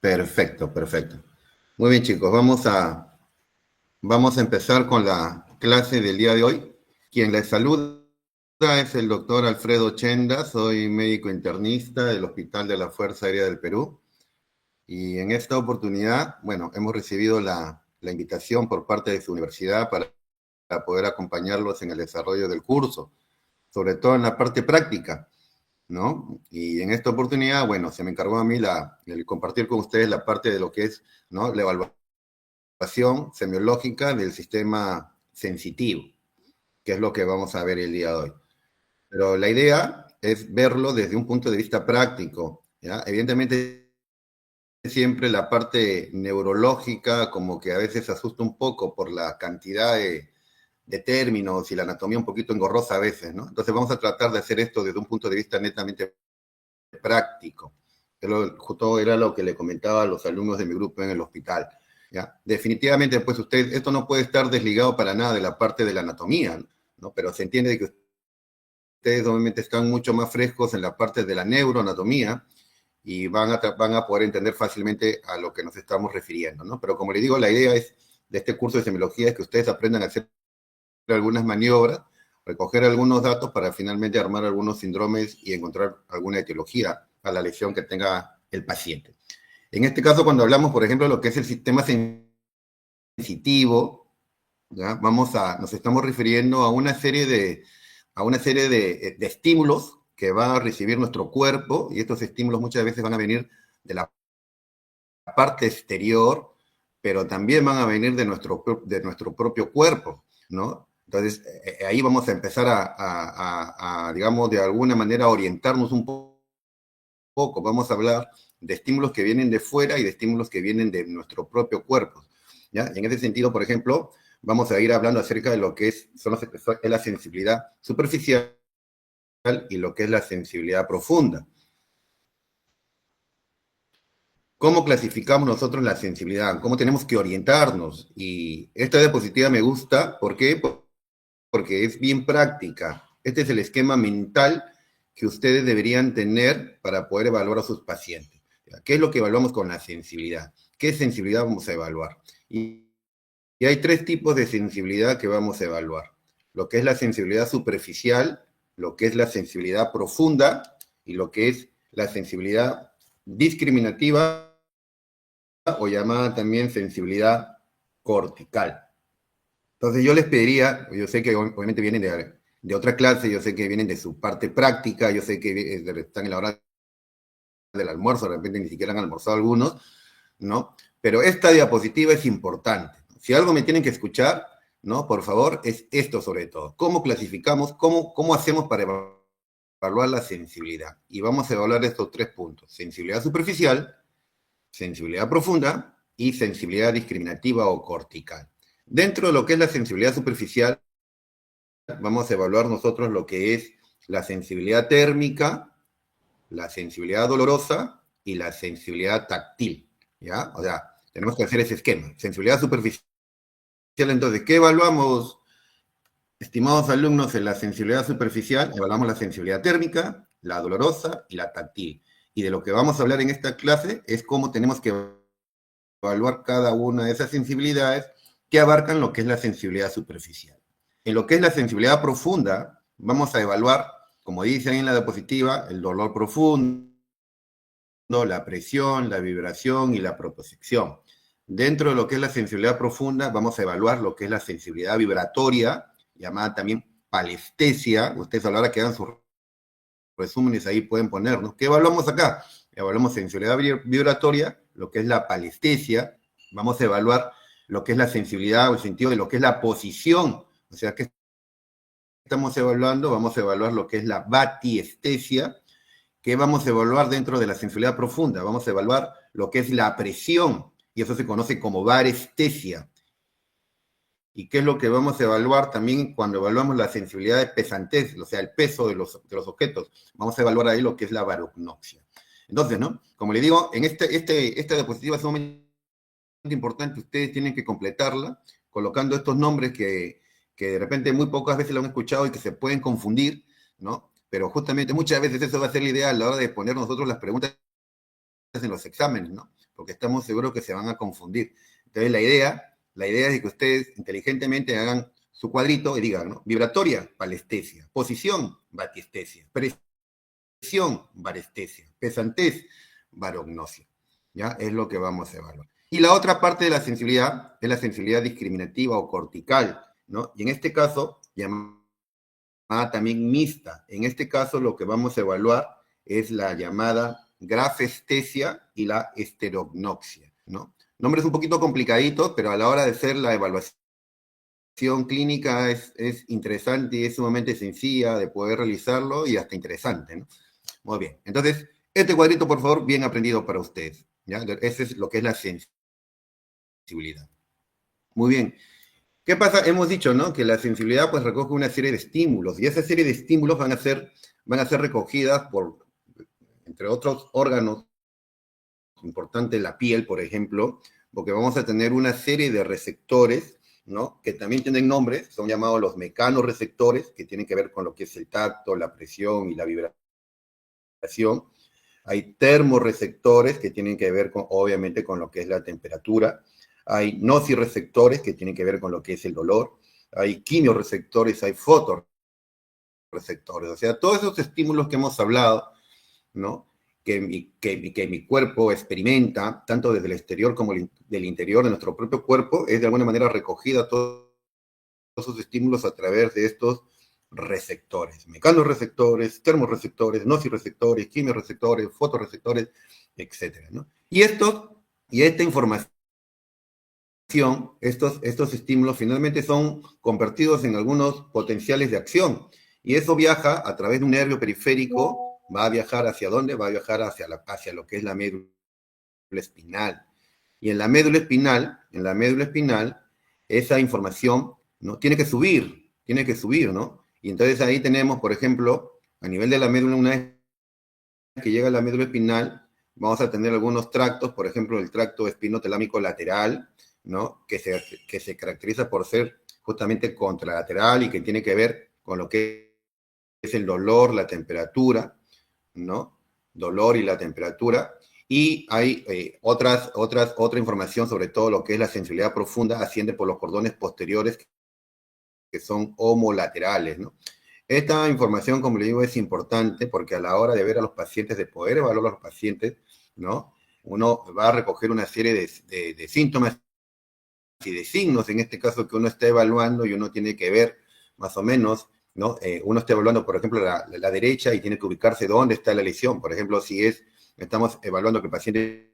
Perfecto, perfecto. Muy bien, chicos, vamos a empezar con la clase del día de hoy. Quien les saluda es el doctor Alfredo Chenda, soy médico internista del Hospital de la Fuerza Aérea del Perú. Y en esta oportunidad, bueno, hemos recibido la invitación por parte de su universidad para poder acompañarlos en el desarrollo del curso, sobre todo en la parte práctica, ¿no? Y en esta oportunidad, bueno, se me encargó a mí el compartir con ustedes la parte de lo que es, ¿no?, la evaluación semiológica del sistema sensitivo, que es lo que vamos a ver el día de hoy. Pero la idea es verlo desde un punto de vista práctico, ¿ya? Evidentemente, siempre la parte neurológica como que a veces asusta un poco por la cantidad de términos y la anatomía un poquito engorrosa a veces, ¿no? Entonces vamos a tratar de hacer esto desde un punto de vista netamente práctico. Pero justo era lo que le comentaba a los alumnos de mi grupo en el hospital, ¿ya? Definitivamente, pues esto no puede estar desligado para nada de la parte de la anatomía, ¿no? Pero se entiende que ustedes obviamente están mucho más frescos en la parte de la neuroanatomía y van a poder entender fácilmente a lo que nos estamos refiriendo, ¿no? Pero como les digo, la idea de este curso de semiología es que ustedes aprendan a hacer algunas maniobras, recoger algunos datos para finalmente armar algunos síndromes y encontrar alguna etiología a la lesión que tenga el paciente. En este caso, cuando hablamos, por ejemplo, de lo que es el sistema sensitivo, ¿ya? Nos estamos refiriendo a una serie de estímulos que va a recibir nuestro cuerpo, y estos estímulos muchas veces van a venir de la parte exterior, pero también van a venir de nuestro propio cuerpo, ¿no? Entonces, ahí vamos a empezar digamos, de alguna manera orientarnos un poco. Vamos a hablar de estímulos que vienen de fuera y de estímulos que vienen de nuestro propio cuerpo, ¿ya? Y en ese sentido, por ejemplo, vamos a ir hablando acerca de lo que es la sensibilidad superficial y lo que es la sensibilidad profunda. ¿Cómo clasificamos nosotros la sensibilidad? ¿Cómo tenemos que orientarnos? Y esta diapositiva me gusta, ¿por qué? Porque es bien práctica. Este es el esquema mental que ustedes deberían tener para poder evaluar a sus pacientes. ¿Qué es lo que evaluamos con la sensibilidad? ¿Qué sensibilidad vamos a evaluar? Y hay tres tipos de sensibilidad que vamos a evaluar. Lo que es la sensibilidad superficial, lo que es la sensibilidad profunda y lo que es la sensibilidad discriminativa o llamada también sensibilidad cortical. Entonces yo les pediría, yo sé que obviamente vienen de otra clase, yo sé que vienen de su parte práctica, yo sé que están en la hora del almuerzo, de repente ni siquiera han almorzado algunos, ¿no? Pero esta diapositiva es importante. Si algo me tienen que escuchar, ¿no? Por favor, es esto sobre todo. ¿Cómo clasificamos? ¿Cómo hacemos para evaluar la sensibilidad? Y vamos a evaluar estos tres puntos. Sensibilidad superficial, sensibilidad profunda y sensibilidad discriminativa o cortical. Dentro de lo que es la sensibilidad superficial, vamos a evaluar nosotros lo que es la sensibilidad térmica, la sensibilidad dolorosa y la sensibilidad táctil, ¿ya? O sea, tenemos que hacer ese esquema. Sensibilidad superficial, entonces, ¿qué evaluamos, estimados alumnos, en la sensibilidad superficial? Evaluamos la sensibilidad térmica, la dolorosa y la táctil. Y de lo que vamos a hablar en esta clase es cómo tenemos que evaluar cada una de esas sensibilidades que abarcan lo que es la sensibilidad superficial. En lo que es la sensibilidad profunda, vamos a evaluar, como dice ahí en la diapositiva, el dolor profundo, la presión, la vibración y la propiocepción. Dentro de lo que es la sensibilidad profunda, vamos a evaluar lo que es la sensibilidad vibratoria, llamada también palestesia. Ustedes a la hora que hagan sus resúmenes ahí pueden ponernos. ¿Qué evaluamos acá? Evaluamos sensibilidad vibratoria, lo que es la palestesia. Vamos a evaluar lo que es la sensibilidad o el sentido de lo que es la posición. O sea, ¿qué estamos evaluando? Vamos a evaluar lo que es la batiestesia. ¿Qué vamos a evaluar dentro de la sensibilidad profunda? Vamos a evaluar lo que es la presión, y eso se conoce como varestesia. ¿Y qué es lo que vamos a evaluar también cuando evaluamos la sensibilidad de pesantez, o sea, el peso de los objetos? Vamos a evaluar ahí lo que es la barognosia. Entonces, ¿no? Como le digo, en esta diapositiva es sumamente importante, ustedes tienen que completarla colocando estos nombres que de repente muy pocas veces lo han escuchado y que se pueden confundir, ¿no? Pero justamente muchas veces eso va a ser la idea a la hora de poner nosotros las preguntas en los exámenes, ¿no? porque estamos seguros que se van a confundir. Entonces, la idea es que ustedes inteligentemente hagan su cuadrito y digan, ¿no? Vibratoria, palestesia. Posición, batiestesia. Presión, varestesia. Pesantez, varognosia. ¿Ya? Es lo que vamos a evaluar. Y la otra parte de la sensibilidad es la sensibilidad discriminativa o cortical, ¿no? Y en este caso, llamada también mixta. En este caso, lo que vamos a evaluar es la llamada grafestesia y la esterognoxia, ¿no? Nombres un poquito complicaditos, pero a la hora de hacer la evaluación clínica es interesante y es sumamente sencilla de poder realizarlo y hasta interesante, ¿no? Muy bien. Entonces, este cuadrito, por favor, bien aprendido para ustedes, ¿ya? Ese es lo que es la sensibilidad. Muy bien. ¿Qué pasa? Hemos dicho, ¿no? Que la sensibilidad pues recoge una serie de estímulos y esa serie de estímulos van a ser recogidas por, entre otros órganos importantes, la piel, por ejemplo, porque vamos a tener una serie de receptores, ¿no? Que también tienen nombres, son llamados los mecanorreceptores, que tienen que ver con lo que es el tacto, la presión y la vibración. Hay termorreceptores que tienen que ver con, obviamente, con lo que es la temperatura. Hay nociceptores que tienen que ver con lo que es el dolor. Hay quimioreceptores, hay fotorreceptores. O sea, todos esos estímulos que hemos hablado, ¿no? Que mi cuerpo experimenta, tanto desde el exterior como del interior de nuestro propio cuerpo, es de alguna manera recogida todos esos estímulos a través de estos receptores, mecanorreceptores, termorreceptores, nociceptores, quimioreceptores, fotorreceptores, etcétera, ¿no? Y esta información, estos estímulos finalmente son convertidos en algunos potenciales de acción. Y eso viaja a través de un nervio periférico, va a viajar ¿hacia dónde? Va a viajar hacia lo que es la médula espinal. Y en la médula espinal, esa información, ¿no? Tiene que subir, ¿no? Y entonces ahí tenemos, por ejemplo, a nivel de la médula, una vez que llega a la médula espinal, vamos a tener algunos tractos, por ejemplo, el tracto espinotalámico lateral, ¿no? Que se caracteriza por ser justamente contralateral y que tiene que ver con lo que es el dolor, la temperatura, ¿no? Dolor y la temperatura. Y hay otra información sobre todo lo que es la sensibilidad profunda, asciende por los cordones posteriores que son homolaterales, ¿no? Esta información, como le digo, es importante porque a la hora de ver a los pacientes, de poder evaluar a los pacientes, ¿no? Uno va a recoger una serie de síntomas y de signos, en este caso, que uno está evaluando y uno tiene que ver más o menos, ¿no? Uno está evaluando, por ejemplo, la derecha y tiene que ubicarse dónde está la lesión. Por ejemplo, si estamos evaluando que el paciente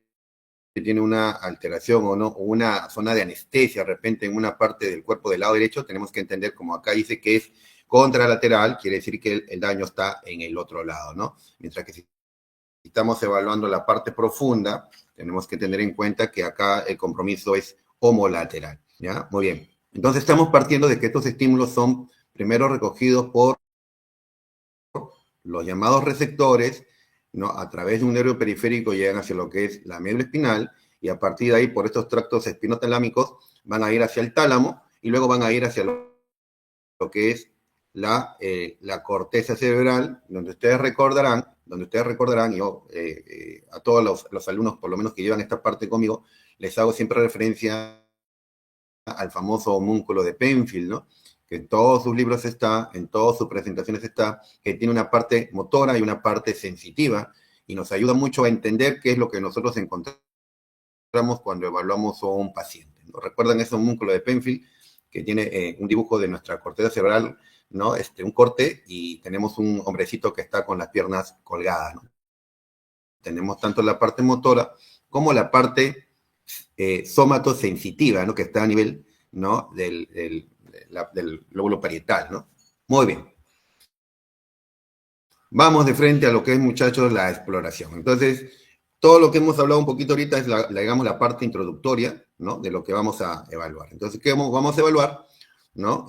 tiene una alteración o no, o una zona de anestesia de repente en una parte del cuerpo del lado derecho, tenemos que entender, como acá dice que es contralateral, quiere decir que el daño está en el otro lado, ¿no? Mientras que si estamos evaluando la parte profunda, tenemos que tener en cuenta que acá el compromiso es homolateral, ¿ya? Muy bien. Entonces estamos partiendo de que estos estímulos son primero recogidos por los llamados receptores, ¿no? A través de un nervio periférico llegan hacia lo que es la médula espinal y a partir de ahí, por estos tractos espinotalámicos, van a ir hacia el tálamo y luego van a ir hacia lo que es la corteza cerebral, donde ustedes recordarán, yo a todos los alumnos, por lo menos que llevan esta parte conmigo, les hago siempre referencia al famoso homúnculo de Penfield, ¿no? Que en todos sus libros está, en todas sus presentaciones está, que tiene una parte motora y una parte sensitiva, y nos ayuda mucho a entender qué es lo que nosotros encontramos cuando evaluamos a un paciente, ¿no? ¿Recuerdan ese homúnculo de Penfield que tiene un dibujo de nuestra corteza cerebral, ¿no? Un corte, y tenemos un hombrecito que está con las piernas colgadas, ¿no? Tenemos tanto la parte motora como la parte somatosensitiva, ¿no? Que está a nivel, ¿no? del lóbulo parietal, ¿no? Muy bien. Vamos de frente a lo que es, muchachos, la exploración. Entonces, todo lo que hemos hablado un poquito ahorita es, digamos, la parte introductoria, ¿no? De lo que vamos a evaluar. Entonces, ¿qué vamos a evaluar? ¿No?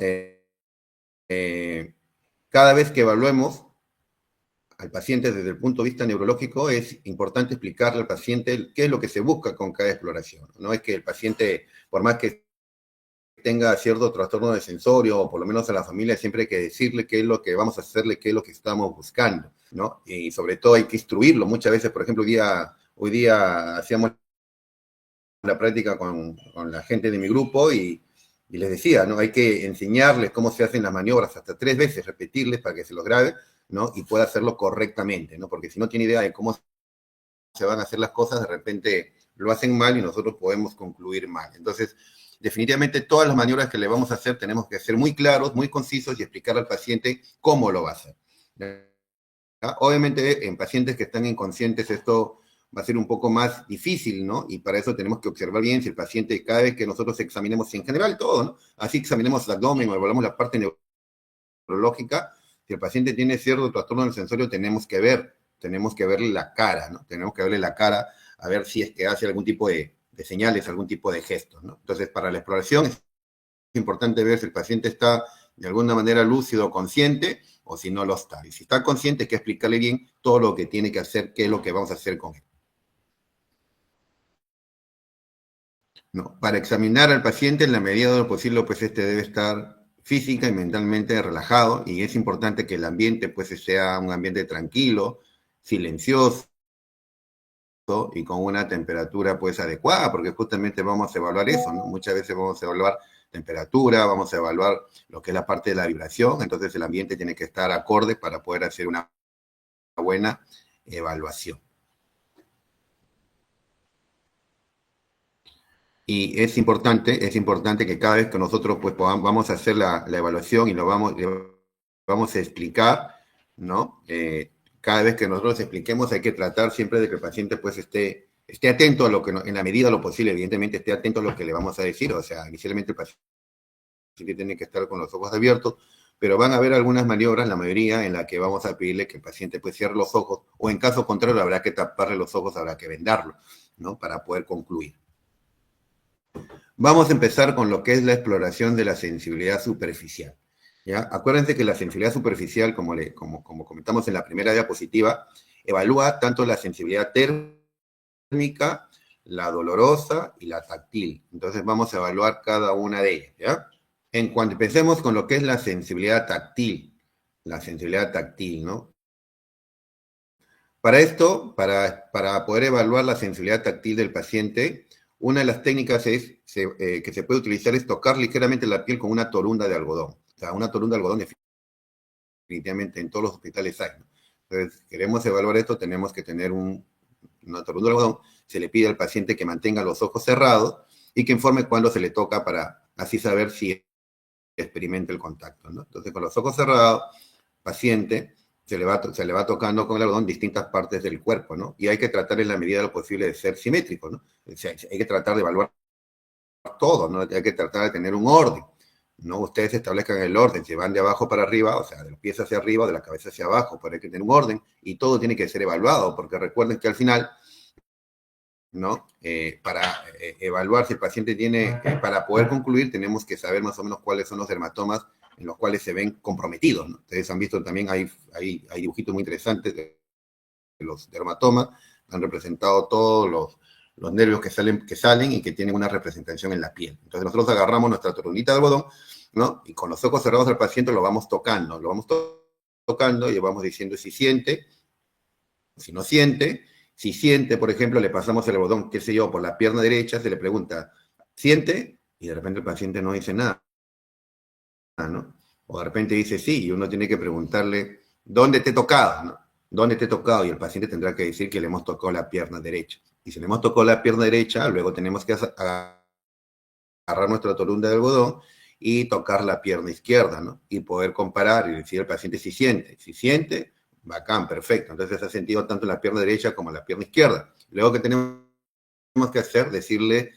Cada vez que evaluemos al paciente desde el punto de vista neurológico, es importante explicarle al paciente qué es lo que se busca con cada exploración. No es que el paciente, por más que tenga cierto trastorno de sensorio, o por lo menos a la familia, siempre hay que decirle qué es lo que vamos a hacerle, qué es lo que estamos buscando, ¿no? Y sobre todo hay que instruirlo. Muchas veces, por ejemplo, hoy día hacíamos la práctica con la gente de mi grupo y les decía, ¿no? Hay que enseñarles cómo se hacen las maniobras hasta 3 veces, repetirles para que se los grabe, ¿no? Y pueda hacerlo correctamente, ¿no? Porque si no tiene idea de cómo se van a hacer las cosas, de repente lo hacen mal y nosotros podemos concluir mal. Entonces, definitivamente todas las maniobras que le vamos a hacer tenemos que ser muy claros, muy concisos y explicarle al paciente cómo lo va a hacer. ¿Ya? Obviamente, en pacientes que están inconscientes esto va a ser un poco más difícil, ¿no? Y para eso tenemos que observar bien si el paciente, cada vez que nosotros examinemos, en general todo, ¿no? Así examinemos el abdomen o evaluamos la parte neurológica, si el paciente tiene cierto trastorno del sensorio, tenemos que verle la cara, ¿no? Tenemos que verle la cara a ver si es que hace algún tipo de señales, algún tipo de gestos, ¿no? Entonces, para la exploración es importante ver si el paciente está de alguna manera lúcido o consciente, o si no lo está. Y si está consciente, hay que explicarle bien todo lo que tiene que hacer, qué es lo que vamos a hacer con él. ¿No? Para examinar al paciente, en la medida de lo posible, pues este debe estar física y mentalmente relajado, y es importante que el ambiente pues sea un ambiente tranquilo, silencioso y con una temperatura pues adecuada, porque justamente vamos a evaluar eso, ¿no? Muchas veces vamos a evaluar temperatura, vamos a evaluar lo que es la parte de la vibración, entonces el ambiente tiene que estar acorde para poder hacer una buena evaluación. Y es importante que cada vez que nosotros pues vamos a hacer la evaluación y vamos a explicar, ¿no? Cada vez que nosotros expliquemos hay que tratar siempre de que el paciente pues esté atento a lo que, en la medida de lo posible, evidentemente esté atento a lo que le vamos a decir, o sea, inicialmente el paciente tiene que estar con los ojos abiertos, pero van a haber algunas maniobras, la mayoría, en la que vamos a pedirle que el paciente pues cierre los ojos, o en caso contrario habrá que taparle los ojos, habrá que vendarlo, ¿no? Para poder concluir. Vamos a empezar con lo que es la exploración de la sensibilidad superficial. ¿Ya? Acuérdense que la sensibilidad superficial, como comentamos en la primera diapositiva, evalúa tanto la sensibilidad térmica, la dolorosa y la táctil. Entonces vamos a evaluar cada una de ellas. ¿Ya? En cuanto empecemos con lo que es la sensibilidad táctil, ¿no? Para esto, para poder evaluar la sensibilidad táctil del paciente, una de las técnicas que se puede utilizar es tocar ligeramente la piel con una torunda de algodón. O sea, una torunda de algodón definitivamente en todos los hospitales hay, ¿no? Entonces, queremos evaluar esto, tenemos que tener una torunda de algodón. Se le pide al paciente que mantenga los ojos cerrados y que informe cuándo se le toca para así saber si experimenta el contacto, ¿no? Entonces, con los ojos cerrados, paciente se le va tocando con el algodón distintas partes del cuerpo, ¿no? Y hay que tratar en la medida de lo posible de ser simétrico, ¿no? O sea, hay que tratar de evaluar todo, ¿no? Hay que tratar de tener un orden, ¿no? Ustedes establezcan el orden, si van de abajo para arriba, o sea, de los pies hacia arriba, o de la cabeza hacia abajo, pero hay que tener un orden y todo tiene que ser evaluado, porque recuerden que al final, ¿no? Para evaluar si el paciente tiene, para poder concluir, tenemos que saber más o menos cuáles son los dermatomas en los cuales se ven comprometidos, ¿no? Ustedes han visto también, hay dibujitos muy interesantes de los dermatomas, han representado todos los nervios que salen y que tienen una representación en la piel. Entonces nosotros agarramos nuestra torundita de algodón, ¿no? Y con los ojos cerrados al paciente lo vamos tocando, tocando y vamos diciendo si siente, si no siente. Si siente, por ejemplo, le pasamos el algodón, qué sé yo, por la pierna derecha, se le pregunta, ¿siente? Y de repente el paciente no dice nada, ¿no? O de repente dice sí, y uno tiene que preguntarle, ¿dónde te he tocado? ¿No? ¿Dónde te he tocado? Y el paciente tendrá que decir que le hemos tocado la pierna derecha. Y si le hemos tocado la pierna derecha, luego tenemos que agarrar nuestra torunda de algodón y tocar la pierna izquierda, ¿no? Y poder comparar y decir al paciente si siente. Si siente, bacán, perfecto. Entonces ha sentido tanto la pierna derecha como la pierna izquierda. Luego que tenemos que hacer, decirle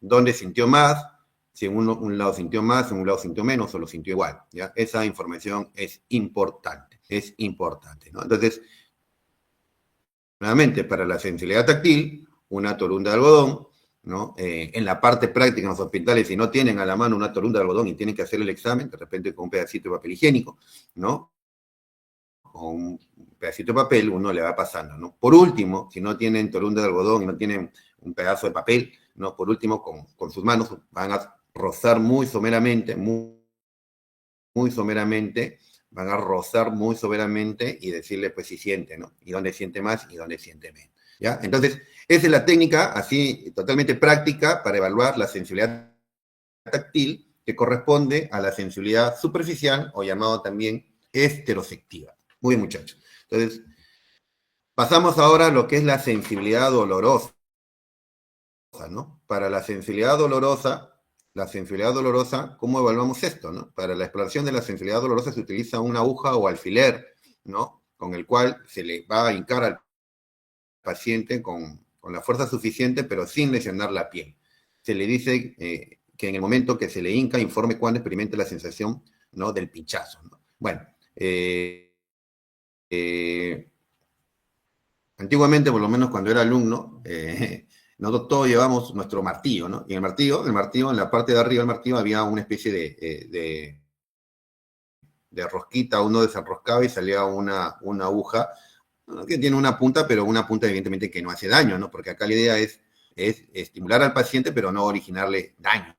dónde sintió más, si en un lado sintió más, en un lado sintió menos o lo sintió igual. ¿Ya? Esa información es importante, ¿no? Entonces, nuevamente, para la sensibilidad táctil, una torunda de algodón, ¿no? En la parte práctica en los hospitales, si no tienen a la mano una torunda de algodón y tienen que hacer el examen, de repente con un pedacito de papel higiénico, ¿no? Con un pedacito de papel, uno le va pasando, ¿no? Por último, si no tienen torunda de algodón y no tienen un pedazo de papel, ¿no? Por último, con sus manos van a rozar muy someramente, muy someramente, van a rozar muy someramente y decirle, pues, si siente, ¿no? Y dónde siente más y dónde siente menos. ¿ya? Entonces, esa es la técnica, así, totalmente práctica, para evaluar la sensibilidad táctil, que corresponde a la sensibilidad superficial, o llamado también esteroceptiva. Muy bien, muchachos. Entonces, pasamos ahora a lo que es la sensibilidad dolorosa, ¿no? Para la sensibilidad dolorosa, ¿cómo evaluamos esto, no? Para la exploración de la sensibilidad dolorosa se utiliza una aguja o alfiler, ¿no? Con el cual se le va a hincar al paciente con la fuerza suficiente, pero sin lesionar la piel. Se le dice que en el momento que se le hinca, informe cuando experimente la sensación, ¿no? Del pinchazo, ¿no? Bueno, antiguamente, por lo menos cuando era alumno, nosotros todos llevamos nuestro martillo, ¿no? Y el martillo, en la parte de arriba del martillo había una especie de rosquita, uno desenroscaba y salía una aguja, ¿no? Que tiene una punta, pero una punta evidentemente que no hace daño, ¿no? Porque acá la idea es estimular al paciente, pero no originarle daño.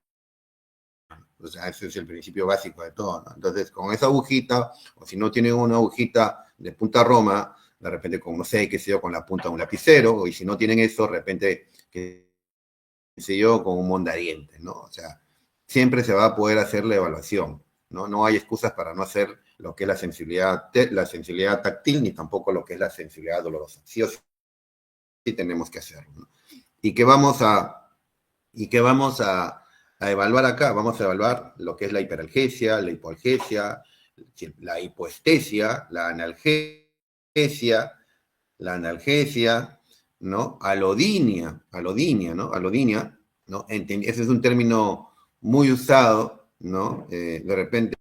O sea, ese es el principio básico de todo, ¿no? Entonces, con esa agujita, o si no tienen una agujita de punta roma, de repente con, no sé, qué sé yo, con la punta de un lapicero, y si no tienen eso, de repente, qué sé yo, con un mondadientes, ¿no? O sea, siempre se va a poder hacer la evaluación, ¿no? No hay excusas para no hacer lo que es la sensibilidad táctil, ni tampoco lo que es la sensibilidad dolorosa. Sí o sí tenemos que hacerlo, ¿no? ¿Y qué vamos a evaluar acá? Vamos a evaluar lo que es la hiperalgesia, la hipoalgesia, la hipoestesia, la analgesia, ¿no? Alodinia, ¿no? Alodinia, ¿no? Ese es un término muy usado, ¿no? De repente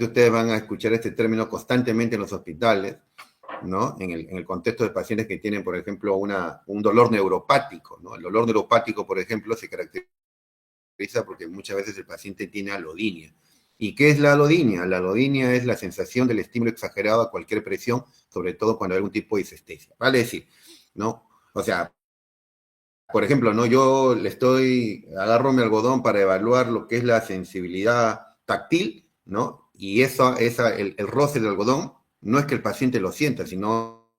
ustedes van a escuchar este término constantemente en los hospitales, ¿no? En el contexto de pacientes que tienen, por ejemplo, un dolor neuropático, ¿no? El dolor neuropático, por ejemplo, se caracteriza porque muchas veces el paciente tiene alodinia. ¿Y qué es la alodinia? La alodinia es la sensación del estímulo exagerado a cualquier presión, sobre todo cuando hay algún tipo de disestesia. Vale decir, ¿no? O sea, por ejemplo, ¿no? Yo agarro mi algodón para evaluar lo que es la sensibilidad táctil, ¿no? Y el roce del algodón no es que el paciente lo sienta, sino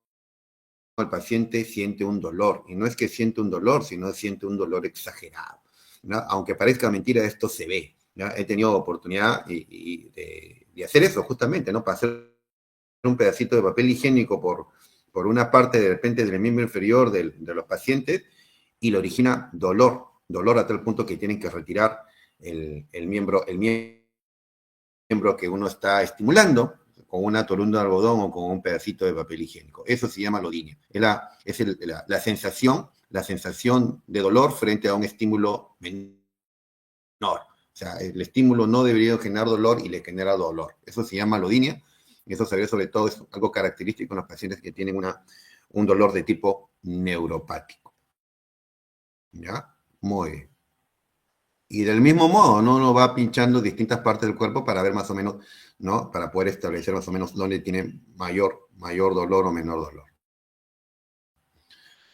el paciente siente un dolor. Y no es que siente un dolor, sino siente un dolor exagerado, ¿no? Aunque parezca mentira, esto se ve, ¿no? He tenido oportunidad de hacer eso justamente, ¿no? Pasar un pedacito de papel higiénico por una parte de repente del miembro inferior de los pacientes y le origina dolor a tal punto que tienen que retirar el miembro que uno está estimulando con una torunda de algodón o con un pedacito de papel higiénico. Eso se llama alodinia. Es la sensación de dolor frente a un estímulo menor. O sea, el estímulo no debería generar dolor y le genera dolor. Eso se llama alodinia. Y eso se ve sobre todo, es algo característico en los pacientes que tienen un dolor de tipo neuropático. ¿Ya? Muy bien. Y del mismo modo, ¿no? Uno va pinchando distintas partes del cuerpo para ver más o menos, ¿no? Para poder establecer más o menos dónde tiene mayor dolor o menor dolor,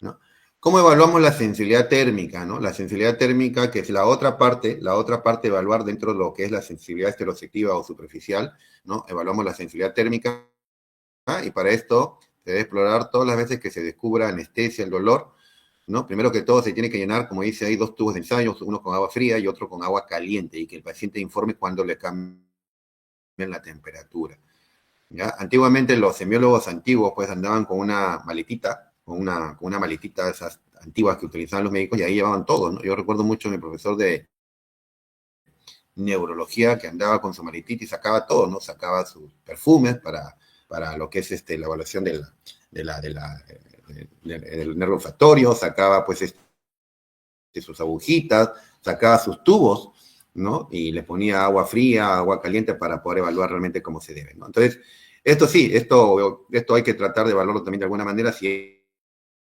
¿no? ¿Cómo evaluamos la sensibilidad térmica, ¿no? La sensibilidad térmica, que es la otra parte de evaluar dentro de lo que es la sensibilidad estereoceptiva o superficial, ¿no? Evaluamos la sensibilidad térmica y para esto se debe explorar todas las veces que se descubra anestesia, el dolor, ¿no? Primero que todo se tiene que llenar, como dice ahí, 2 tubos de ensayo, uno con agua fría y otro con agua caliente, y que el paciente informe cuando le cambien la temperatura, ¿ya? Antiguamente los semiólogos antiguos pues andaban con una maletita, con una maletita de esas antiguas que utilizaban los médicos y ahí llevaban todo, ¿no? Yo recuerdo mucho a mi profesor de neurología que andaba con su maletita y sacaba todo, ¿no? Sacaba sus perfumes para lo que es la evaluación del nervio olfatorio, sacaba pues sus agujitas, sacaba sus tubos, ¿no? Y le ponía agua fría, agua caliente para poder evaluar realmente cómo se debe, ¿no? Entonces, esto sí, esto hay que tratar de evaluarlo también de alguna manera si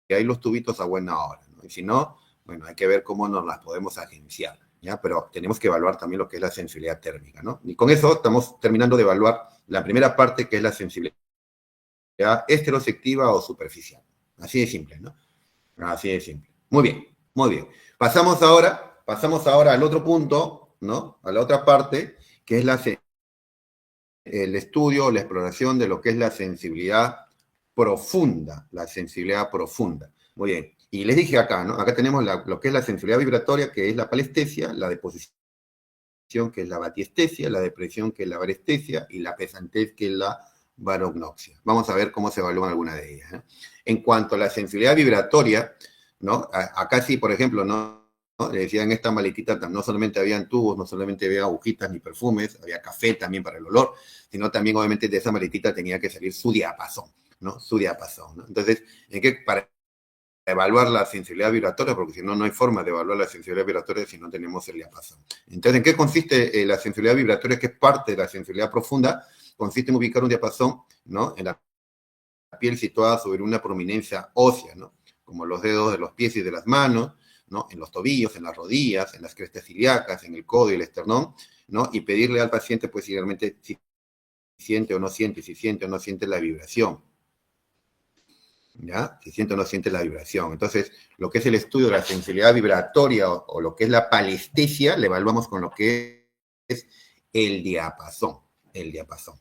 hay los tubitos a buena hora, ¿no? Y si no, bueno, hay que ver cómo nos las podemos agenciar, ¿ya? Pero tenemos que evaluar también lo que es la sensibilidad térmica, ¿no? Y con eso estamos terminando de evaluar la primera parte, que es la sensibilidad estereoceptiva o superficial. Así de simple, ¿no? Así de simple. Muy bien, muy bien. Pasamos ahora al otro punto, ¿no? A la otra parte, que es el estudio, la exploración de lo que es la sensibilidad profunda, la sensibilidad profunda. Muy bien. Y les dije acá, ¿no? Acá tenemos lo que es la sensibilidad vibratoria, que es la palestesia, la deposición, que es la batiestesia, la depresión, que es la varestesia, y la pesantez, que es la varognoxia. Vamos a ver cómo se evalúan algunas de ellas, ¿eh? En cuanto a la sensibilidad vibratoria, ¿no? Acá sí, por ejemplo, ¿no? Le decía, en esta maletita no solamente habían tubos, no solamente había agujitas ni perfumes, había café también para el olor, sino también, obviamente, de esa maletita tenía que salir su diapasón, ¿no? Su diapasón, ¿no? Entonces, para evaluar la sensibilidad vibratoria, porque si no, no hay forma de evaluar la sensibilidad vibratoria si no tenemos el diapasón. Entonces, ¿en qué consiste la sensibilidad vibratoria, que es parte de la sensibilidad profunda? Consiste en ubicar un diapasón, ¿no? En la piel situada sobre una prominencia ósea, ¿no? Como los dedos de los pies y de las manos, ¿no? En los tobillos, en las rodillas, en las crestas ilíacas, en el codo y el esternón, ¿no? Y pedirle al paciente, pues, si realmente si siente o no siente, si siente o no siente la vibración, ¿ya? Si siente o no siente la vibración. Entonces, lo que es el estudio de la sensibilidad vibratoria o lo que es la palestesia, le evaluamos con lo que es el diapasón, el diapasón.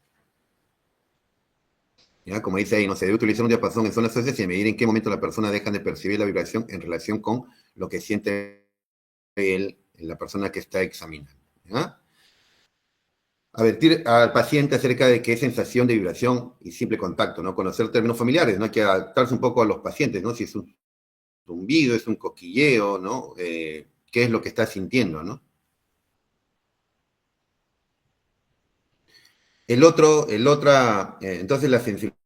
¿Ya? Como dice ahí, no se debe utilizar un diapasón en zonas óseas y medir en qué momento la persona deja de percibir la vibración en relación con lo que siente la persona que está examinando, ¿ya? Advertir al paciente acerca de qué es sensación de vibración y simple contacto, ¿no? Conocer términos familiares, ¿no? Hay que adaptarse un poco a los pacientes, ¿no? Si es un zumbido, es un coquilleo, ¿no? ¿Qué es lo que está sintiendo, ¿no? Entonces la sensibilidad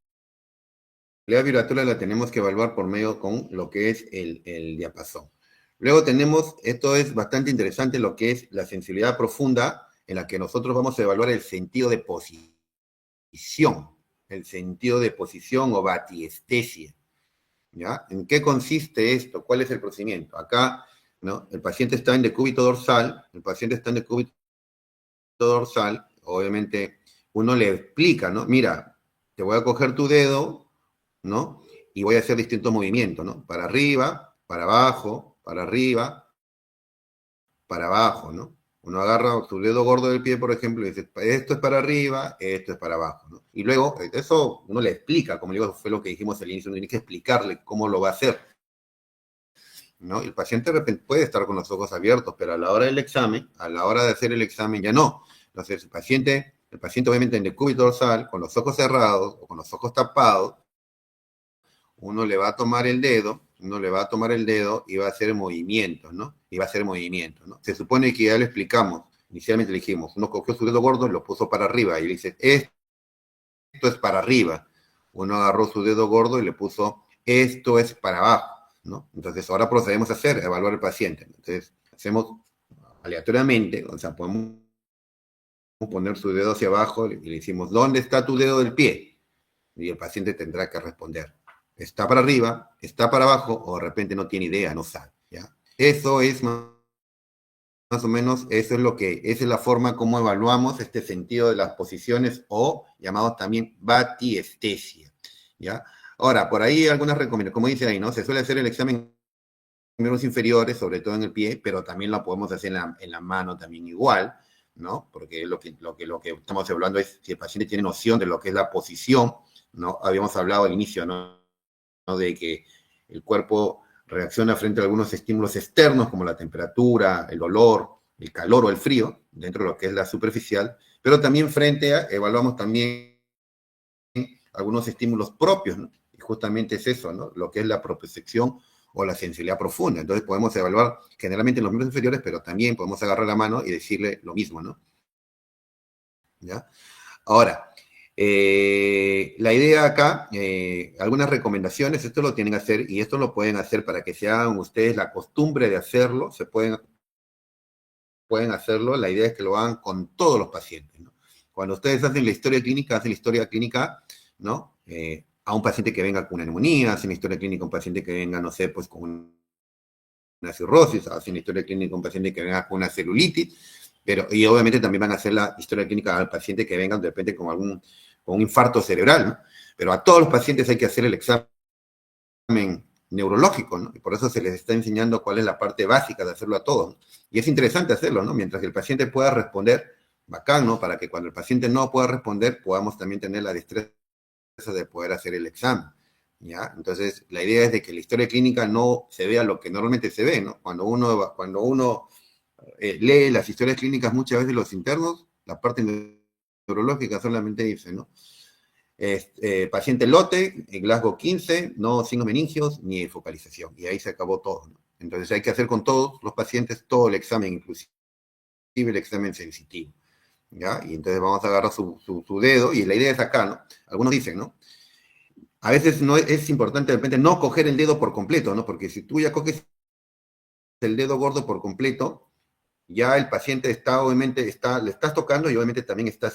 vibratoria la tenemos que evaluar por medio con lo que es el diapasón. Luego tenemos, esto es bastante interesante, lo que es la sensibilidad profunda, en la que nosotros vamos a evaluar el sentido de posición, o batiestesia, ¿ya? ¿En qué consiste esto? ¿Cuál es el procedimiento? Acá, ¿no? El paciente está en decúbito dorsal, obviamente uno le explica, ¿no? Mira, te voy a coger tu dedo, ¿no? Y voy a hacer distintos movimientos, ¿no? Para arriba, para abajo, para arriba, para abajo, ¿no? Uno agarra su dedo gordo del pie, por ejemplo, y dice, esto es para arriba, esto es para abajo, ¿no? Y luego, eso uno le explica, como digo, fue lo que dijimos al inicio, uno tiene que explicarle cómo lo va a hacer, ¿no? El paciente de repente puede estar con los ojos abiertos, pero a la hora del examen, a la hora de hacer el examen ya no. Entonces, el paciente obviamente en decúbito dorsal, con los ojos cerrados o con los ojos tapados, uno le va a tomar el dedo y va a hacer movimientos, ¿no? Se supone que ya lo explicamos, inicialmente le dijimos, uno cogió su dedo gordo y lo puso para arriba y le dice, esto es para arriba. Uno agarró su dedo gordo y le puso, esto es para abajo, ¿no? Entonces ahora procedemos a evaluar al paciente. Entonces hacemos aleatoriamente, o sea, podemos poner su dedo hacia abajo y le decimos, ¿dónde está tu dedo del pie? Y el paciente tendrá que responder, está para arriba, está para abajo, o de repente no tiene idea, no sabe, ¿ya? Eso es más o menos, esa es la forma como evaluamos este sentido de las posiciones, o llamados también batiestesia, ¿ya? Ahora, por ahí algunas recomendaciones, como dice ahí, ¿no? Se suele hacer el examen en miembros inferiores, sobre todo en el pie, pero también lo podemos hacer en la mano también igual, ¿no? Porque lo que estamos hablando es si el paciente tiene noción de lo que es la posición, ¿no? Habíamos hablado al inicio, ¿no? De que el cuerpo reacciona frente a algunos estímulos externos, como la temperatura, el olor, el calor o el frío, dentro de lo que es la superficial, pero también evaluamos también algunos estímulos propios, ¿no? Y justamente es eso, ¿no? Lo que es la propiocepción o la sensibilidad profunda. Entonces podemos evaluar generalmente en los miembros inferiores, pero también podemos agarrar la mano y decirle lo mismo, ¿no? ¿Ya? Ahora, la idea acá, algunas recomendaciones, esto lo tienen que hacer y esto lo pueden hacer para que se hagan ustedes la costumbre de hacerlo, pueden hacerlo, la idea es que lo hagan con todos los pacientes, ¿no? Cuando ustedes hacen la historia clínica, ¿no? A un paciente que venga con una neumonía, hacen la historia clínica a un paciente que venga, no sé, pues con una cirrosis, hacen la historia clínica a un paciente que venga con una celulitis, y obviamente también van a hacer la historia clínica al paciente que venga de repente con un infarto cerebral, ¿no? Pero a todos los pacientes hay que hacer el examen neurológico, ¿no? Y por eso se les está enseñando cuál es la parte básica de hacerlo a todos, ¿no? Y es interesante hacerlo, ¿no? Mientras que el paciente pueda responder, bacán, ¿no? Para que cuando el paciente no pueda responder, podamos también tener la destreza de poder hacer el examen, ¿ya? Entonces, la idea es de que la historia clínica no se vea lo que normalmente se ve, ¿no? Cuando uno lee las historias clínicas muchas veces los internos, la parte neurológica solamente dice, ¿no? Paciente lote, Glasgow 15, no signos meningios ni focalización, y ahí se acabó todo, ¿no? Entonces hay que hacer con todos los pacientes todo el examen, inclusive el examen sensitivo, ¿ya? Y entonces vamos a agarrar su dedo, y la idea es acá, ¿no? Algunos dicen, ¿no? A veces no es importante de repente no coger el dedo por completo, ¿no? Porque si tú ya coges el dedo gordo por completo, ya el paciente está, obviamente, le estás tocando y obviamente también está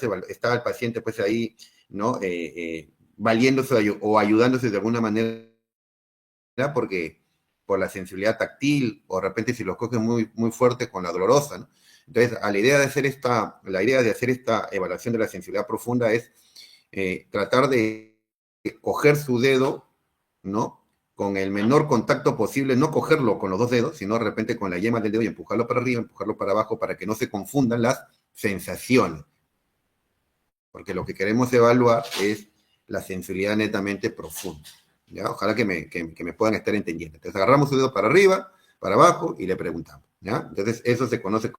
el paciente pues ahí, ¿no? Valiéndose o ayudándose de alguna manera porque por la sensibilidad táctil o de repente si lo coges muy, muy fuerte con la dolorosa, ¿no? Entonces, la idea de hacer esta evaluación de la sensibilidad profunda es tratar de coger su dedo, ¿no? Con el menor contacto posible, no cogerlo con los dos dedos, sino de repente con la yema del dedo y empujarlo para arriba, empujarlo para abajo, para que no se confundan las sensaciones. Porque lo que queremos evaluar es la sensibilidad netamente profunda. ¿Ya? Ojalá que me puedan estar entendiendo. Entonces agarramos su dedo para arriba, para abajo y le preguntamos. ¿Ya? Entonces eso se conoce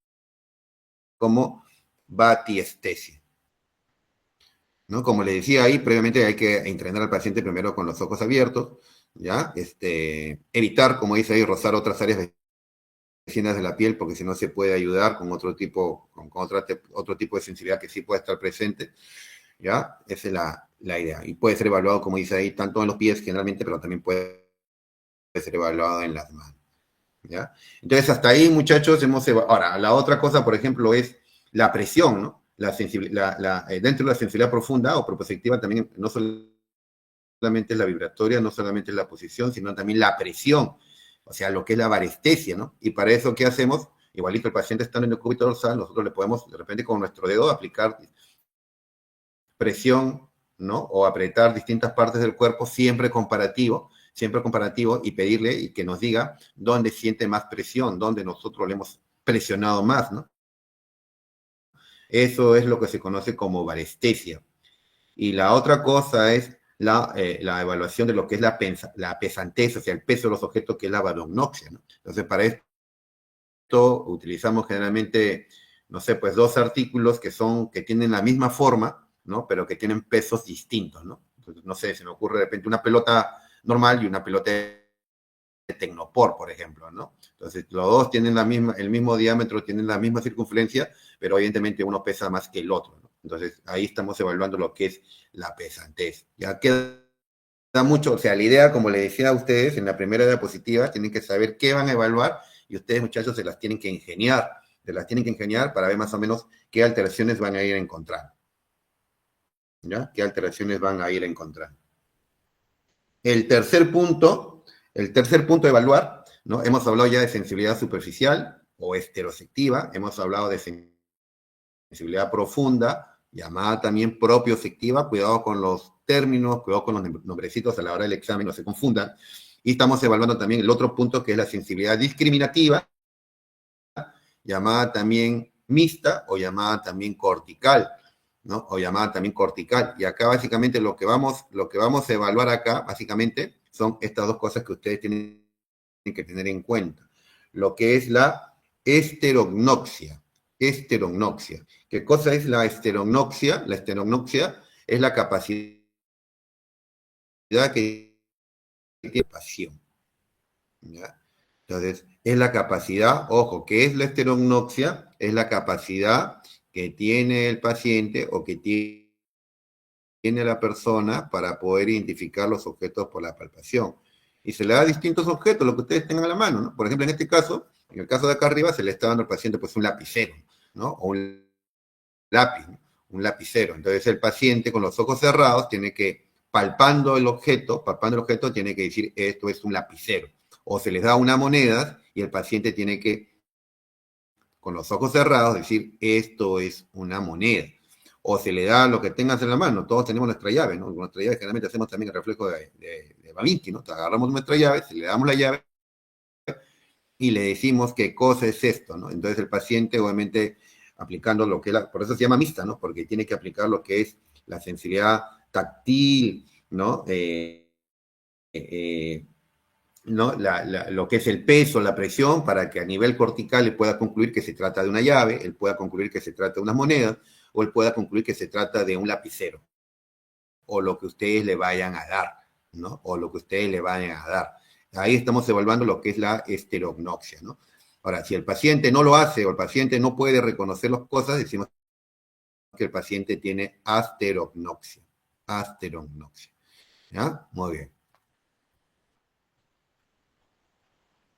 como batiestesia. ¿No? Como le decía ahí, previamente hay que entrenar al paciente primero con los ojos abiertos, ¿ya? Evitar, como dice ahí, rozar otras áreas vecinas de la piel, porque si no se puede ayudar con otro tipo de sensibilidad que sí puede estar presente, ¿ya? Esa es la idea. Y puede ser evaluado, como dice ahí, tanto en los pies generalmente, pero también puede ser evaluado en las manos, ¿ya? Entonces, hasta ahí, muchachos, ahora, la otra cosa, por ejemplo, es la presión, ¿no? Dentro de la sensibilidad profunda o proprioceptiva también no solamente es la vibratoria, no solamente es la posición, sino también la presión, o sea, lo que es la varestesia, ¿no? Y para eso, ¿qué hacemos? Igualito el paciente estando en el cúbito dorsal, nosotros le podemos, de repente, con nuestro dedo aplicar presión, ¿no? O apretar distintas partes del cuerpo, siempre comparativo, y pedirle y que nos diga dónde siente más presión, dónde nosotros le hemos presionado más, ¿no? Eso es lo que se conoce como varestesia. Y la otra cosa es la evaluación de lo que es la pesantez, o sea, el peso de los objetos, que es la baronoxia, ¿no? Entonces, para esto utilizamos generalmente, no sé, pues dos artículos que tienen la misma forma, ¿no? Pero que tienen pesos distintos, ¿no? Entonces, no sé, se me ocurre de repente una pelota normal y una pelota de Tecnopor, por ejemplo, ¿no? Entonces, los dos tienen el mismo diámetro, tienen la misma circunferencia, pero evidentemente uno pesa más que el otro, ¿no? Entonces, ahí estamos evaluando lo que es la pesantez. Ya queda mucho, o sea, la idea, como le decía a ustedes, en la primera diapositiva, tienen que saber qué van a evaluar y ustedes, muchachos, se las tienen que ingeniar para ver más o menos qué alteraciones van a ir a encontrar. ¿Ya? ¿Qué alteraciones van a ir a encontrar? El tercer punto a evaluar, ¿no? Hemos hablado ya de sensibilidad superficial o esteroceptiva, hemos hablado de sensibilidad profunda, llamada también propioceptiva, cuidado con los términos, cuidado con los nombrecitos a la hora del examen, no se confundan. Y estamos evaluando también el otro punto, que es la sensibilidad discriminativa, llamada también mixta o llamada también cortical, ¿no? O llamada también cortical. Y acá básicamente lo que vamos a evaluar acá, básicamente, son estas dos cosas que ustedes tienen que tener en cuenta. Lo que es la esterognoxia. Esterognoxia. ¿Qué cosa es la esterognoxia? La esterognoxia es la capacidad que tiene pasión, ¿ya? Entonces, es la capacidad, ojo, ¿qué es la esterognoxia? Es la capacidad que tiene el paciente o que tiene la persona para poder identificar los objetos por la palpación. Y se le da a distintos objetos, lo que ustedes tengan a la mano, ¿no? Por ejemplo, en este caso, en el caso de acá arriba, se le está dando al paciente pues un lapicero, ¿no? O un lápiz, ¿no? Un lapicero. Entonces el paciente con los ojos cerrados tiene que, palpando el objeto, tiene que decir, esto es un lapicero. O se les da una moneda y el paciente tiene que, con los ojos cerrados, decir, esto es una moneda. O se le da lo que tengas en la mano. Todos tenemos nuestra llave, ¿no? Con nuestra llave generalmente hacemos también el reflejo de Da Vinci, ¿no? Entonces, agarramos nuestra llave, se le damos la llave y le decimos qué cosa es esto, ¿no? Entonces el paciente, obviamente, aplicando lo que por eso se llama mixta, ¿no? Porque tiene que aplicar lo que es la sensibilidad táctil, ¿no? ¿No? Lo que es el peso, la presión, para que a nivel cortical él pueda concluir que se trata de una llave, él pueda concluir que se trata de unas monedas, o él pueda concluir que se trata de un lapicero, o lo que ustedes le vayan a dar, ¿no? O lo que ustedes le vayan a dar. Ahí estamos evaluando lo que es la esterognoxia, ¿no? Ahora, si el paciente no lo hace o el paciente no puede reconocer las cosas, decimos que el paciente tiene asterognoxia. Asterognoxia. ¿Ya? Muy bien.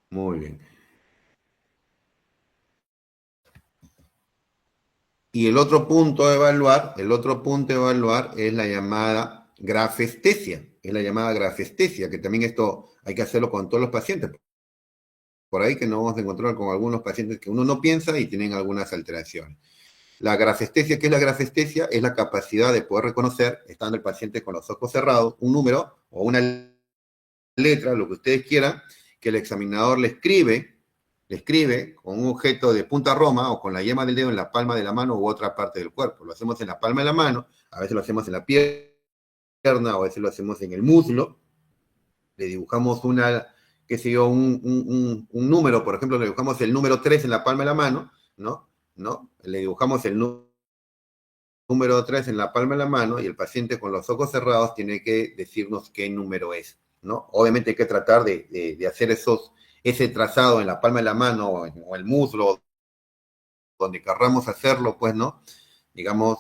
Muy bien. Y el otro punto a evaluar es la llamada grafestesia. Es la llamada grafestesia, que también esto hay que hacerlo con todos los pacientes. Por ahí que no vamos a encontrar con algunos pacientes que uno no piensa y tienen algunas alteraciones. La grafestesia, ¿qué es la grafestesia? Es la capacidad de poder reconocer, estando el paciente con los ojos cerrados, un número o una letra, lo que ustedes quieran, que el examinador le escribe con un objeto de punta roma o con la yema del dedo en la palma de la mano u otra parte del cuerpo. Lo hacemos en la palma de la mano, a veces lo hacemos en la pierna, o a veces lo hacemos en el muslo. Le dibujamos una, qué sé yo, un número, por ejemplo, le dibujamos el número 3 en la palma de la mano, ¿no? ¿No? Le dibujamos el número 3 en la palma de la mano y el paciente con los ojos cerrados tiene que decirnos qué número es, ¿no? Obviamente hay que tratar de hacer ese trazado en la palma de la mano o el muslo, donde querramos hacerlo, pues, ¿no? Digamos,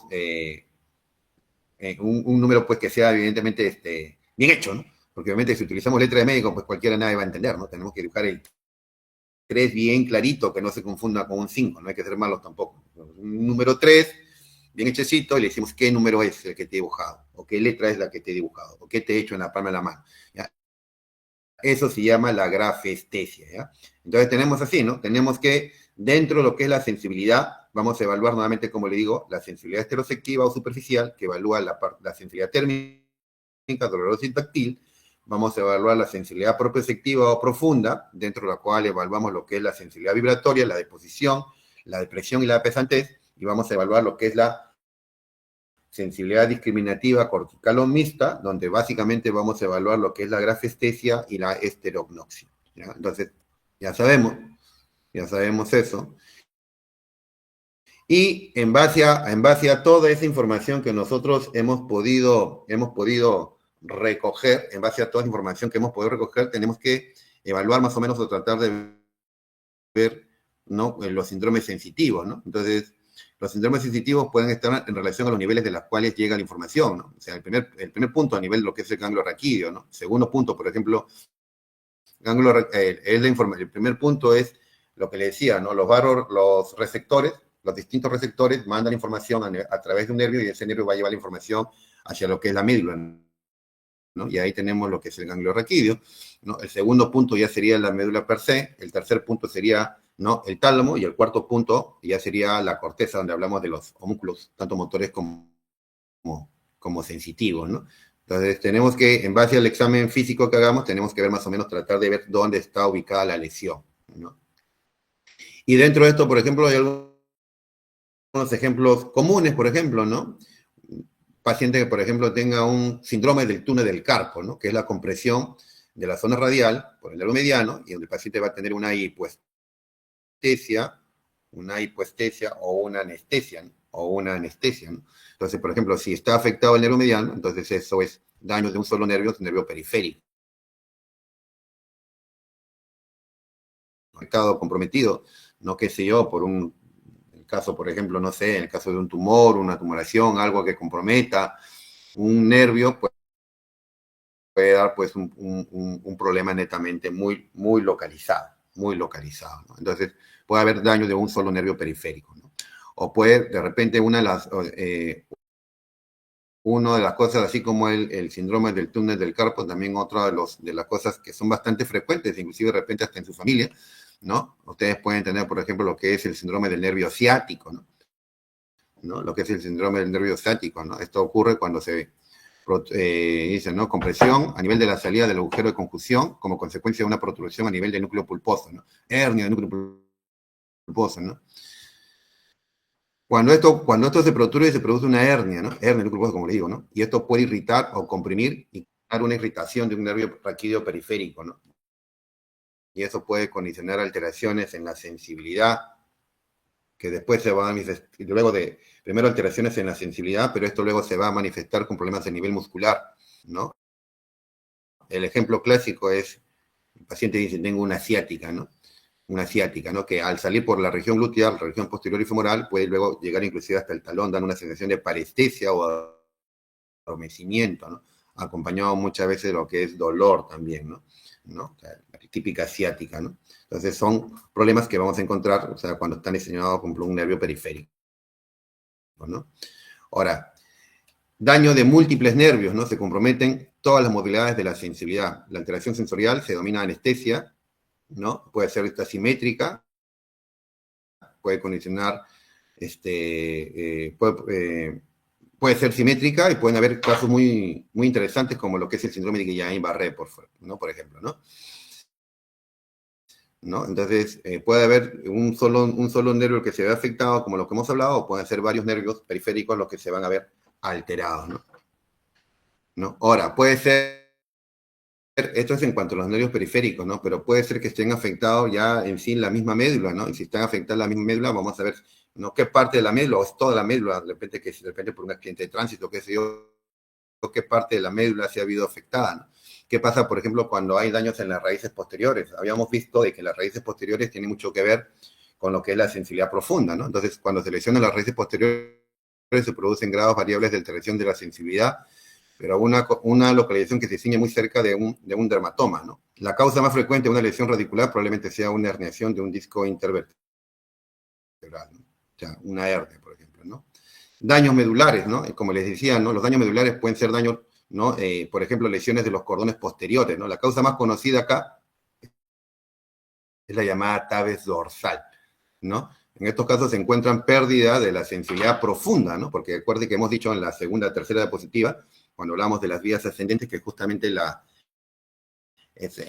un número, pues, que sea evidentemente bien hecho, ¿no? Porque obviamente si utilizamos letra de médico, pues cualquiera nadie va a entender, ¿no? Tenemos que dibujar el 3 bien clarito, que no se confunda con un 5, no hay que ser malos tampoco. Un número 3 bien hechecito, y le decimos qué número es el que te he dibujado, o qué letra es la que te he dibujado, o qué te he hecho en la palma de la mano. ¿Ya? Eso se llama la grafestesia. ¿Ya? Entonces tenemos así, ¿no? Tenemos que, dentro de lo que es la sensibilidad, vamos a evaluar nuevamente, como le digo, la sensibilidad estereosectiva o superficial, que evalúa la sensibilidad térmica, dolorosa y táctil. Vamos a evaluar la sensibilidad propioceptiva o profunda, dentro de la cual evaluamos lo que es la sensibilidad vibratoria, la deposición, la depresión y la pesantez, y vamos a evaluar lo que es la sensibilidad discriminativa cortical o mixta, donde básicamente vamos a evaluar lo que es la grafestesia y la esterognoxia. ¿Ya? Entonces, ya sabemos eso. Y en base a toda esa información que nosotros hemos podido recoger, en base a toda esa información que hemos podido recoger, tenemos que evaluar más o menos o tratar de ver, ¿no? Los síndromes sensitivos, ¿no? Entonces, los síndromes sensitivos pueden estar en relación a los niveles de los cuales llega la información, ¿no? O sea, el primer punto a nivel de lo que es el ganglio raquídeo, ¿no? Segundo punto, por ejemplo, el primer punto es lo que le decía, ¿no? Los receptores, los distintos receptores mandan información a través de un nervio y ese nervio va a llevar la información hacia lo que es la médula, ¿no? Y ahí tenemos lo que es el ganglio raquídeo, ¿no? El segundo punto ya sería la médula per se, el tercer punto sería, ¿no? El tálamo, y el cuarto punto ya sería la corteza, donde hablamos de los homúnculos, tanto motores como sensitivos, ¿no? Entonces tenemos que, en base al examen físico que hagamos, tenemos que ver más o menos, tratar de ver dónde está ubicada la lesión, ¿no? Y dentro de esto, por ejemplo, hay algunos ejemplos comunes, por ejemplo, ¿no? Paciente que, por ejemplo, tenga un síndrome del túnel del carpo, ¿no? Que es la compresión de la zona radial por el nervio mediano, y donde el paciente va a tener una hipoestesia o una anestesia, ¿no? O una anestesia, ¿no? Entonces, por ejemplo, si está afectado el nervio mediano, entonces eso es daño de un solo nervio, el nervio periférico. Afectado, comprometido, no qué sé yo, por un caso, por ejemplo, no sé, en el caso de un tumor, una tumoración, algo que comprometa un nervio, pues puede dar pues un problema netamente muy localizado, ¿no? Entonces puede haber daño de un solo nervio periférico, ¿no? O puede, de repente, una de las cosas, así como el síndrome del túnel del carpo, también otra de las cosas que son bastante frecuentes, inclusive de repente hasta en su familia, ¿no? Ustedes pueden tener, por ejemplo, lo que es el síndrome del nervio ciático, ¿no? ¿No? Lo que es el síndrome del nervio ciático, ¿no? Esto ocurre cuando dice, ¿no? Compresión a nivel de la salida del agujero de conjunción como consecuencia de una protrusión a nivel del núcleo pulposo, ¿no? Hernia del núcleo pulposo, ¿no? Cuando esto se produce una hernia, ¿no? Hernia núcleo, como le digo, ¿no? Y esto puede irritar o comprimir y crear una irritación de un nervio raquídeo periférico, ¿no? Y eso puede condicionar alteraciones en la sensibilidad, que después se va a manifestar, luego de, primero alteraciones en la sensibilidad, pero esto luego se va a manifestar con problemas a nivel muscular, ¿no? El ejemplo clásico es, el paciente dice, tengo una ciática, ¿no? Una ciática, ¿no? Que al salir por la región gluteal, la región posterior y femoral, puede luego llegar inclusive hasta el talón, dando una sensación de parestesia o adormecimiento, ¿no? Acompañado muchas veces de lo que es dolor también, ¿no? O sea, la típica ciática, ¿no? Entonces son problemas que vamos a encontrar, o sea, cuando están diseñados con un nervio periférico, ¿no? Ahora, daño de múltiples nervios, ¿no? Se comprometen todas las modalidades de la sensibilidad. La alteración sensorial se denomina anestesia, ¿no? Puede ser asimétrica, puede condicionar, puede ser simétrica y pueden haber casos muy, muy interesantes como lo que es el síndrome de Guillain-Barré, ¿no? Por ejemplo, ¿no? ¿No? Entonces, puede haber un solo nervio que se ve afectado, como lo que hemos hablado, o pueden ser varios nervios periféricos los que se van a ver alterados, ¿no? ¿No? Ahora, puede ser, esto es en cuanto a los nervios periféricos, ¿no? Pero puede ser que estén afectados ya en sí la misma médula, ¿no? Y si están afectadas la misma médula, vamos a ver, ¿no? ¿Qué parte de la médula o es toda la médula? De repente, que depende por un accidente de tránsito, qué sé yo, qué parte de la médula se ha habido afectada, ¿no? ¿Qué pasa, por ejemplo, cuando hay daños en las raíces posteriores? Habíamos visto de que las raíces posteriores tienen mucho que ver con lo que es la sensibilidad profunda, ¿no? Entonces, cuando se lesionan las raíces posteriores, se producen grados variables de alteración de la sensibilidad, pero una localización que se ciñe muy cerca de un dermatoma, ¿no? La causa más frecuente de una lesión radicular probablemente sea una herniación de un disco intervertebral, ¿no? O sea, una hernia, por ejemplo, ¿no? Daños medulares, ¿no? Como les decía, ¿no? Los daños medulares pueden ser daños, ¿no? Por ejemplo, lesiones de los cordones posteriores, ¿no? La causa más conocida acá es la llamada tabes dorsal, ¿no? En estos casos se encuentran pérdida de la sensibilidad profunda, ¿no? Porque recuerde que hemos dicho en la segunda, tercera diapositiva, cuando hablamos de las vías ascendentes, que justamente en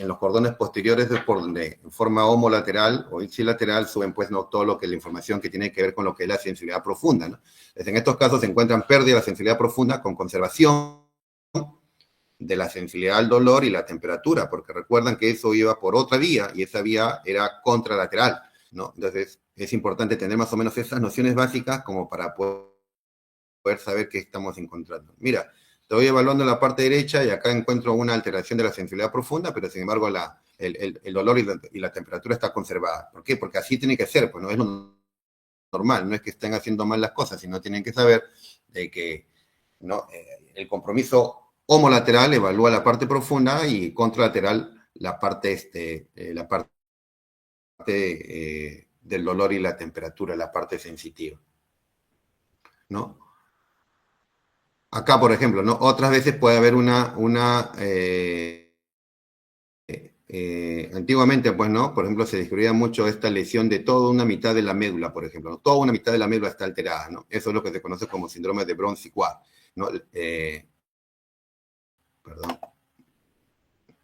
los cordones posteriores es por donde en forma homolateral o ipsilateral suben pues no todo lo que la información que tiene que ver con lo que es la sensibilidad profunda, ¿no? Entonces, en estos casos se encuentran pérdida de la sensibilidad profunda con conservación de la sensibilidad al dolor y la temperatura, porque recuerdan que eso iba por otra vía y esa vía era contralateral, ¿no? Entonces es importante tener más o menos esas nociones básicas como para poder saber qué estamos encontrando. Mira, estoy evaluando la parte derecha y acá encuentro una alteración de la sensibilidad profunda, pero sin embargo el dolor y la temperatura está conservada. ¿Por qué? Porque así tiene que ser, pues no es lo normal, no es que estén haciendo mal las cosas, sino tienen que saber de que, ¿no? El compromiso homolateral evalúa la parte profunda y contralateral la parte del dolor y la temperatura, la parte sensitiva, ¿no? Acá, por ejemplo, ¿no? Otras veces puede haber antiguamente, pues, ¿no? Por ejemplo, se describía mucho esta lesión de toda una mitad de la médula, por ejemplo, ¿no? Toda una mitad de la médula está alterada, ¿no? Eso es lo que se conoce como síndrome de Brown-Séquard, ¿no? Perdón.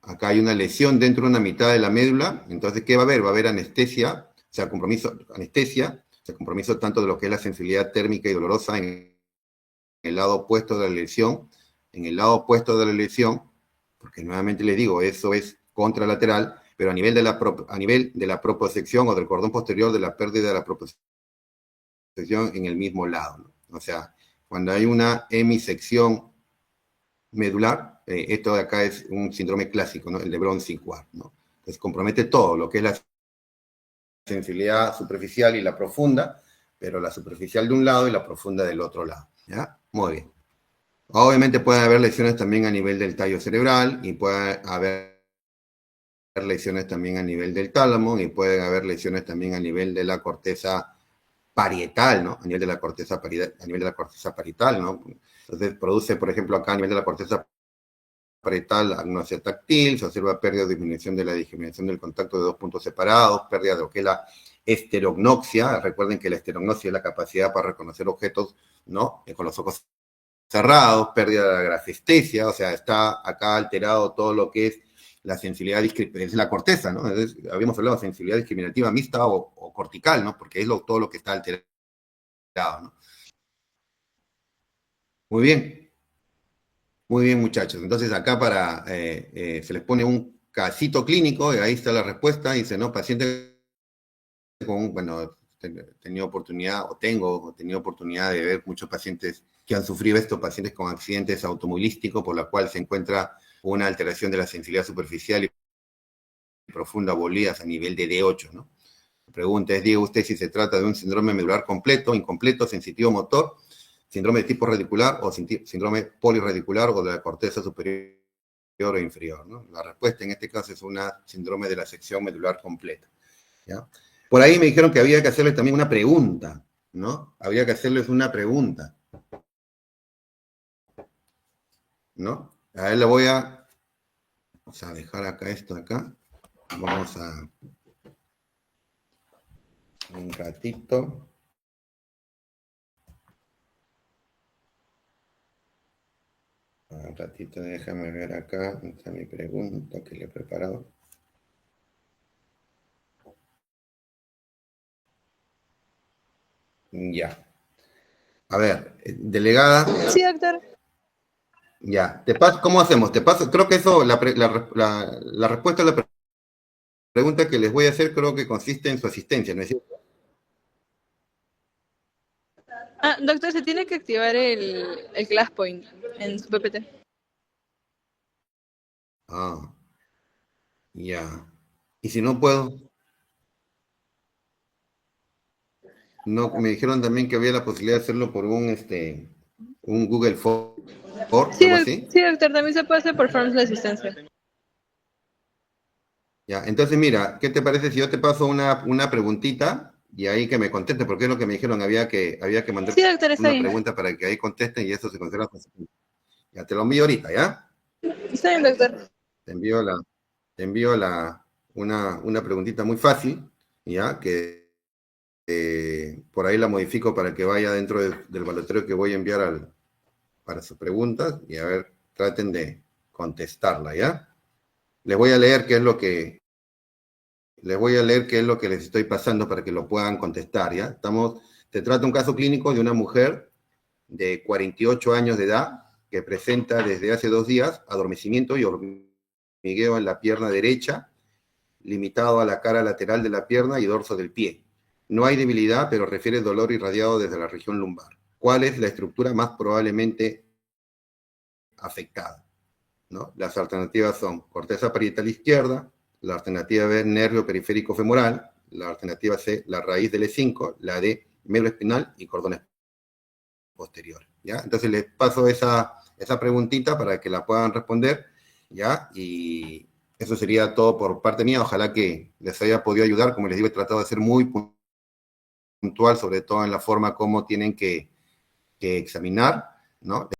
Acá hay una lesión dentro de una mitad de la médula, entonces, ¿qué va a haber? Va a haber anestesia, o sea, compromiso tanto de lo que es la sensibilidad térmica y dolorosa en el lado opuesto de la lesión, en el lado opuesto de la lesión, porque nuevamente les digo, eso es contralateral, pero a nivel de la proposección o del cordón posterior de la pérdida de la proposección en el mismo lado, ¿no? O sea, cuando hay una hemisección medular, esto de acá es un síndrome clásico, ¿no? El de Brown-Séquard, ¿no? Entonces compromete todo, lo que es la sensibilidad superficial y la profunda, pero la superficial de un lado y la profunda del otro lado, ¿ya? Muy bien. Obviamente puede haber lesiones también a nivel del tallo cerebral y puede haber lesiones también a nivel del tálamo y pueden haber lesiones también a nivel de la corteza parietal, ¿no? A nivel de la corteza parietal, ¿no? Entonces produce, por ejemplo, acá a nivel de la corteza parietal agnosia táctil, se observa pérdida o disminución de la discriminación del contacto de dos puntos separados, pérdida de lo que es la esterognoxia. Recuerden que la esterognoxia es la capacidad para reconocer objetos, ¿no? Con los ojos cerrados, pérdida de la grafestesia, o sea, está acá alterado todo lo que es la sensibilidad es la corteza, ¿no? Entonces, habíamos hablado de sensibilidad discriminativa mixta o cortical, ¿no? Porque es todo lo que está alterado ¿no? Muy bien, muchachos. Entonces acá se les pone un casito clínico y ahí está la respuesta. Dice, ¿no? Paciente con, bueno, tenido oportunidad, o tenido oportunidad de ver muchos pacientes que han sufrido esto, pacientes con accidentes automovilísticos, por la cual se encuentra una alteración de la sensibilidad superficial y profunda bolidas a nivel de D8, ¿no? La pregunta es, diga usted si se trata de un síndrome medular completo, incompleto, sensitivo motor, síndrome de tipo radicular o síndrome polirradicular o de la corteza superior o inferior, ¿no? La respuesta en este caso es una síndrome de la sección medular completa, ¿ya? Por ahí me dijeron que había que hacerles también una pregunta, ¿no? Había que hacerles una pregunta, ¿no? A ver, vamos a dejar acá esto acá. Vamos a un ratito. Un ratito, déjame ver acá. Está mi pregunta que le he preparado. Ya. A ver, delegada. Sí, doctor. Ya. ¿Cómo hacemos? Te paso, creo que eso, la respuesta a la pregunta que les voy a hacer creo que consiste en su asistencia, ¿no es cierto? Ah, doctor, se tiene que activar el Class Point en su PPT. Ah, ya. Y si no puedo, no, me dijeron también que había la posibilidad de hacerlo por un Google Form, Sí, algo así. sí, doctor, también se puede hacer por Forms de asistencia. Ya, entonces mira, ¿qué te parece si yo te paso una preguntita y ahí que me conteste? Porque es lo que me dijeron, había que mandar Sí, doctor, está una bien. pregunta para que ahí contesten y eso se considera. Ya te lo envío ahorita, ¿ya? Está bien, doctor. Te envío una preguntita muy fácil, ¿ya? Que por ahí la modifico para que vaya dentro del balotero que voy a enviar para sus preguntas y a ver, traten de contestarla, ¿ya? Les voy a leer qué es lo que les estoy pasando para que lo puedan contestar, ¿ya? Te trata un caso clínico de una mujer de 48 años de edad que presenta desde hace 2 días adormecimiento y hormigueo en la pierna derecha, limitado a la cara lateral de la pierna y dorso del pie. No hay debilidad, pero refiere dolor irradiado desde la región lumbar. ¿Cuál es la estructura más probablemente afectada? ¿No? Las alternativas son corteza parietal izquierda, la alternativa B, nervio periférico femoral, la alternativa C, la raíz del E5, la D, médula espinal y cordón posterior, ¿ya? Entonces les paso esa preguntita para que la puedan responder, ¿ya? Y eso sería todo por parte mía. Ojalá que les haya podido ayudar. Como les digo, he tratado de ser muy puntual, sobre todo en la forma como tienen que examinar, ¿no?